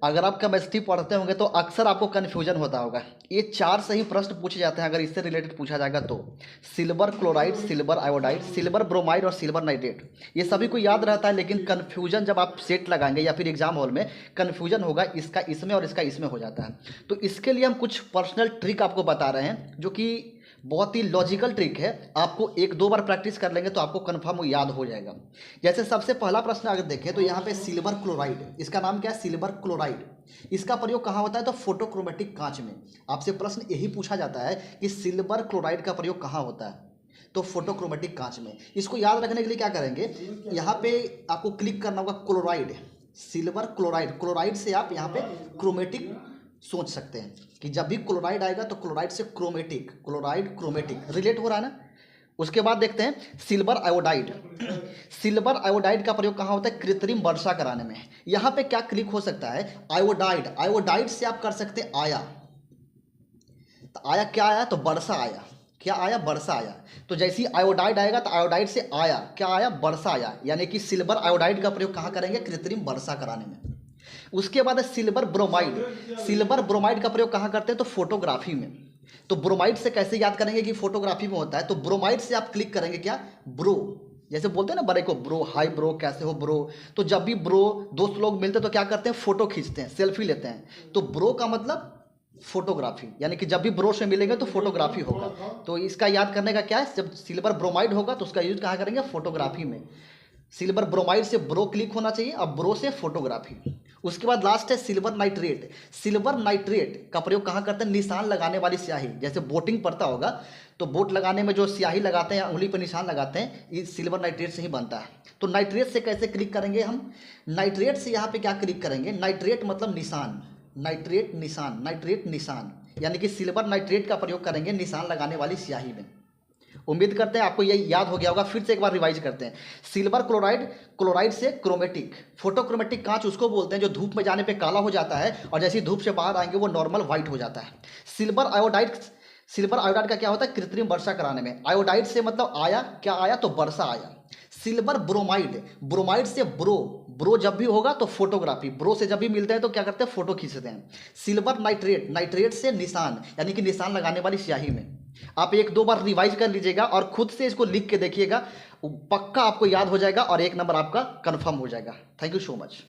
अगर आप केमिस्ट्री पढ़ते होंगे तो अक्सर आपको कन्फ्यूजन होता होगा। ये 4 सही प्रश्न पूछे जाते हैं अगर इससे रिलेटेड पूछा जाएगा तो। Silver chloride, silver iodide, silver bromide और सिल्वर नाइट्रेट, ये सभी को याद रहता है, लेकिन कन्फ्यूजन जब आप सेट लगाएंगे या फिर एग्जाम हॉल में कन्फ्यूजन होगा, इसका इसमें और इसका इसमें हो जाता है। तो इसके लिए हम कुछ पर्सनल ट्रिक आपको बता रहे हैं जो कि बहुत ही लॉजिकल ट्रिक है। आपको 1-2 बार प्रैक्टिस कर लेंगे तो आपको कन्फर्म वो याद हो जाएगा। जैसे सबसे पहला प्रश्न अगर देखें तो यहाँ पे सिल्वर क्लोराइड, इसका नाम क्या है? Silver chloride. इसका प्रयोग कहाँ होता है? तो फोटोक्रोमेटिक कांच में। आपसे प्रश्न यही पूछा जाता है कि सिल्वर क्लोराइड का प्रयोग कहाँ होता है? तो फोटोक्रोमेटिक कांच में। इसको याद रखने के लिए क्या करेंगे, यहाँ पे आपको क्लिक करना होगा क्लोराइड, सिल्वर क्लोराइड। क्लोराइड से आप यहाँ पे क्रोमेटिक सोच सकते हैं कि जब भी क्लोराइड आएगा तो क्लोराइड से क्रोमेटिक, क्लोराइड क्रोमेटिक रिलेट हो रहा है ना। उसके बाद देखते हैं सिल्वर आयोडाइड। सिल्वर आयोडाइड का प्रयोग कहाँ होता है? कृत्रिम वर्षा कराने में। यहाँ पे क्या क्लिक हो सकता है? आयोडाइड। आयोडाइड से आप कर सकते हैं आया। तो आया क्या आया? तो वर्षा आया। क्या आया? वर्षा आया। तो जैसे ही आयोडाइड आएगा तो आयोडाइड से आया क्या आया? वर्षा आया। यानी कि सिल्वर आयोडाइड का प्रयोग कहाँ करेंगे? कृत्रिम वर्षा कराने में। उसके बाद है सिल्वर ब्रोमाइड। सिल्वर ब्रोमाइड का प्रयोग कहाँ करते हैं? तो फोटोग्राफी में। तो ब्रोमाइड से कैसे याद करेंगे कि फोटोग्राफी में होता है? तो ब्रोमाइड से आप क्लिक करेंगे क्या? ब्रो। जैसे बोलते हैं ना बड़े को ब्रो, हाय ब्रो, कैसे हो ब्रो। तो जब भी ब्रो दोस्त लोग मिलते हैं तो क्या करते हैं? फोटो खींचते हैं, सेल्फी लेते हैं। तो ब्रो का मतलब फोटोग्राफी, यानी कि जब भी ब्रो से मिलेंगे तो फोटोग्राफी होगा। तो इसका याद करने का क्या है? जब सिल्वर ब्रोमाइड होगा तो उसका यूज कहाँ करेंगे? फोटोग्राफी में। सिल्वर ब्रोमाइड से ब्रो क्लिक होना चाहिए, अब ब्रो से फोटोग्राफी। उसके बाद लास्ट है सिल्वर नाइट्रेट। सिल्वर नाइट्रेट का प्रयोग कहाँ करते हैं? निशान लगाने वाली स्याही। जैसे बोटिंग पड़ता होगा तो बोट लगाने में जो स्याही लगाते हैं, उंगली पर निशान लगाते हैं, ये सिल्वर नाइट्रेट से ही बनता है। तो नाइट्रेट से कैसे क्लिक करेंगे हम? नाइट्रेट से यहाँ पे क्या क्लिक करेंगे? नाइट्रेट मतलब निशान, नाइट्रेट निशान, नाइट्रेट निशान, यानी कि सिल्वर नाइट्रेट का प्रयोग करेंगे निशान लगाने वाली स्याही में। उम्मीद करते हैं आपको ये याद हो गया होगा। फिर से एक बार रिवाइज करते हैं। सिल्वर क्लोराइड, क्लोराइड से क्रोमेटिक। फोटोक्रोमेटिक कांच उसको बोलते हैं जो धूप में जाने पे काला हो जाता है और जैसे ही धूप से बाहर आएंगे वो नॉर्मल व्हाइट हो जाता है। सिल्वर आयोडाइड, सिल्वर आयोडाइड का क्या होता है? कृत्रिम वर्षा कराने में। आयोडाइड से मतलब आया, क्या आया? तो वर्षा आया। सिल्वर ब्रोमाइड, ब्रोमाइड से ब्रो, ब्रो जब भी होगा तो फोटोग्राफी, ब्रो से जब भी मिलते हैं तो क्या करते हैं? फोटो खींचते हैं। सिल्वर नाइट्रेट, नाइट्रेट से निशान, यानी कि निशान लगाने वाली स्याही में। आप 1-2 बार रिवाइज कर लीजिएगा और खुद से इसको लिख के देखिएगा, पक्का आपको याद हो जाएगा और 1 नंबर आपका कंफर्म हो जाएगा। Thank you so much.